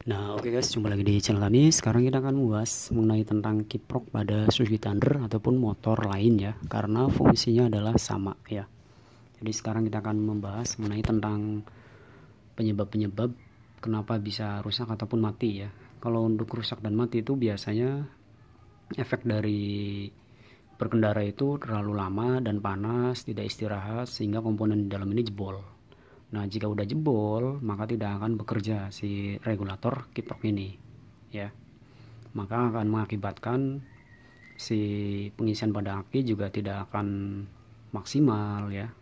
Nah, oke guys, jumpa lagi di channel kami. Sekarang kita akan membahas mengenai tentang kiprok pada Suzuki Thunder ataupun motor lain ya, karena fungsinya adalah sama ya. Jadi sekarang kita akan membahas mengenai tentang penyebab-penyebab kenapa bisa rusak ataupun mati ya. Kalau untuk rusak dan mati itu biasanya efek dari berkendara itu terlalu lama dan panas, tidak istirahat sehingga komponen di dalam ini jebol. Nah, jika udah jebol, maka tidak akan bekerja si regulator kiprok ini, ya. Maka akan mengakibatkan si pengisian pada aki juga tidak akan maksimal, ya.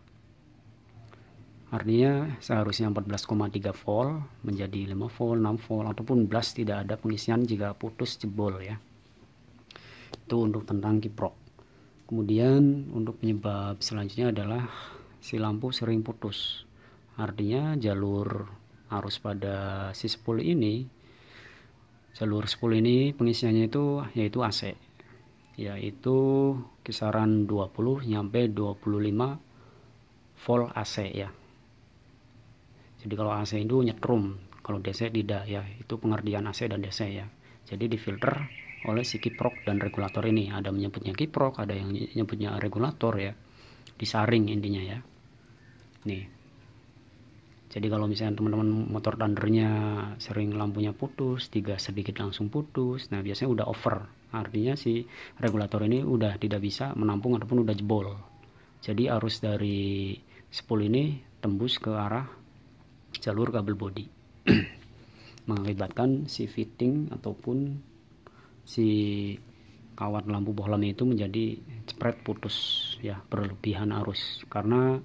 Artinya seharusnya 14,3 volt menjadi 5 volt, 6 volt, ataupun blast tidak ada pengisian jika putus jebol, ya. Itu untuk tentang kiprok. Kemudian untuk penyebab selanjutnya adalah si lampu sering putus. Artinya jalur arus pada si spool ini, jalur spool ini pengisiannya itu yaitu AC, yaitu kisaran 20 sampai 25 volt AC ya. Jadi kalau AC itu nyetrum, kalau DC tidak ya, itu pengertian AC dan DC ya. Jadi difilter oleh si kiprok dan regulator ini. Ada menyebutnya kiprok, ada yang menyebutnya regulator ya. Disaring intinya ya. Nih. Jadi kalau misalnya teman-teman motor Thundernya sering lampunya putus, 3 sedikit langsung putus, nah biasanya udah over. Artinya si regulator ini udah tidak bisa menampung ataupun udah jebol. Jadi arus dari spool ini tembus ke arah jalur kabel bodi. Mengakibatkan si fitting ataupun si kawat lampu bohlam itu menjadi cepret putus ya, berlebihan arus. Karena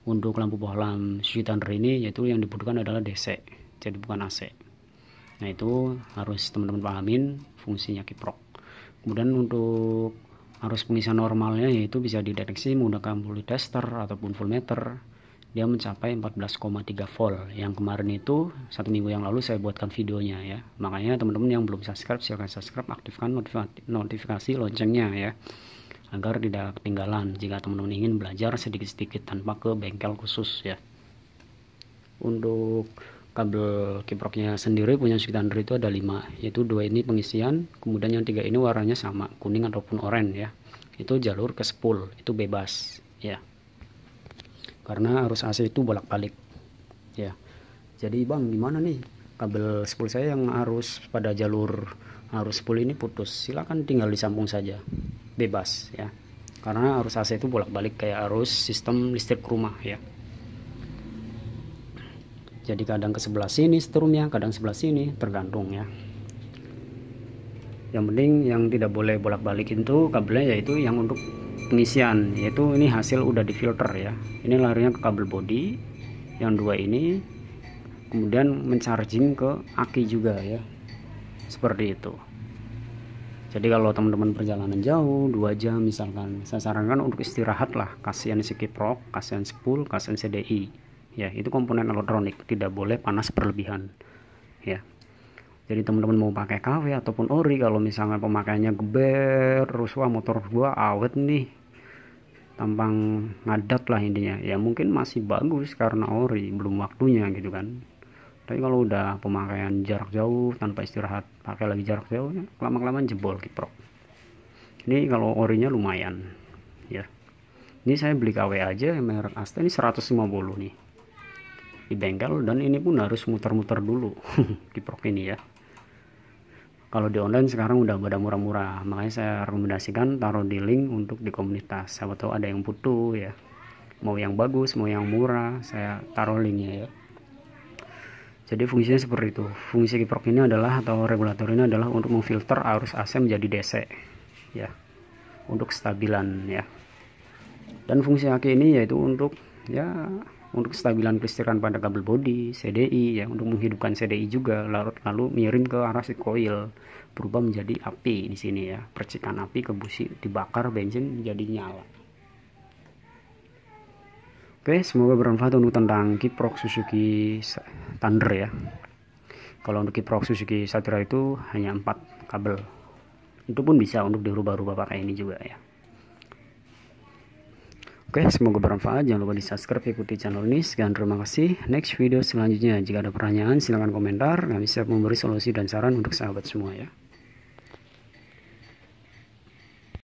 untuk lampu bohlam Suzuki Thunder ini yaitu yang dibutuhkan adalah DC, jadi bukan AC. Nah itu harus teman-teman pahamin fungsinya kiprok. Kemudian untuk arus pengisian normalnya yaitu bisa dideteksi menggunakan polytester ataupun voltmeter. Dia mencapai 14,3 volt. Yang kemarin itu 1 minggu yang lalu saya buatkan videonya ya. Makanya teman-teman yang belum subscribe silahkan subscribe, aktifkan notifikasi loncengnya ya, agar tidak ketinggalan jika teman-teman ingin belajar sedikit-sedikit tanpa ke bengkel khusus ya. Untuk kabel kiproknya sendiri punya Suzuki Thunder itu ada 5, yaitu 2 ini pengisian, kemudian yang 3 ini warnanya sama, kuning ataupun oranye ya. Itu jalur ke spool, itu bebas ya. Karena arus AC itu bolak-balik ya. Jadi bang, gimana nih kabel spool saya yang arus pada jalur arus spool ini putus? Silakan tinggal disambung saja, bebas ya, karena arus AC itu bolak-balik kayak arus sistem listrik rumah ya. Jadi kadang ke sebelah sini setrumnya, kadang sebelah sini, tergantung ya. Yang penting yang tidak boleh bolak-balik itu kabelnya yaitu yang untuk pengisian, yaitu ini hasil udah difilter ya. Ini larinya ke kabel bodi yang 2 ini, kemudian mencharging ke aki juga ya, seperti itu. Jadi kalau teman-teman perjalanan jauh 2 jam misalkan, saya sarankan untuk istirahat lah. Kasihan si kiprok, kasihan spool, kasihan CDI ya. Itu komponen elektronik, tidak boleh panas berlebihan ya. Jadi teman-teman mau pakai KW ataupun ori, kalau misalnya pemakaiannya geber terus, wah motor gua awet nih, tampang ngadat lah intinya ya, mungkin masih bagus karena ori, belum waktunya gitu kan. Tapi kalau udah pemakaian jarak jauh tanpa istirahat, pakai lagi jarak jauh, lama-kelamaan jebol kiprok. Ini kalau orinya lumayan ya. Ini saya beli KW aja merek Asta ini 150 nih di bengkel, dan ini pun harus muter-muter dulu kiprok ini ya. Kalau di online sekarang udah pada murah-murah, makanya saya rekomendasikan taruh di link untuk di komunitas. Siapa tahu ada yang butuh ya, mau yang bagus mau yang murah, saya taruh linknya ya. Jadi fungsinya seperti itu. Fungsi kiprok ini adalah, atau regulator ini adalah untuk memfilter arus AC menjadi DC ya, untuk kestabilan ya. Dan fungsi aki ini yaitu untuk ya, untuk kestabilan kelistrikan pada kabel bodi, CDI ya, untuk menghidupkan CDI juga, lalu miring ke arah si koil, berubah menjadi api di sini ya, percikan api ke busi, dibakar bensin jadi nyala. Oke, semoga bermanfaat untuk tentang kiprok Suzuki Thunder ya. Kalau untuk kiprok Suzuki Satria itu hanya 4 kabel, itu pun bisa untuk dirubah-rubah pakai ini juga ya. Oke, semoga bermanfaat. Jangan lupa di subscribe, ikuti channel ini. Sekian, terima kasih. Next video selanjutnya, jika ada pertanyaan silahkan komentar. Kami siap memberi solusi dan saran untuk sahabat semua ya.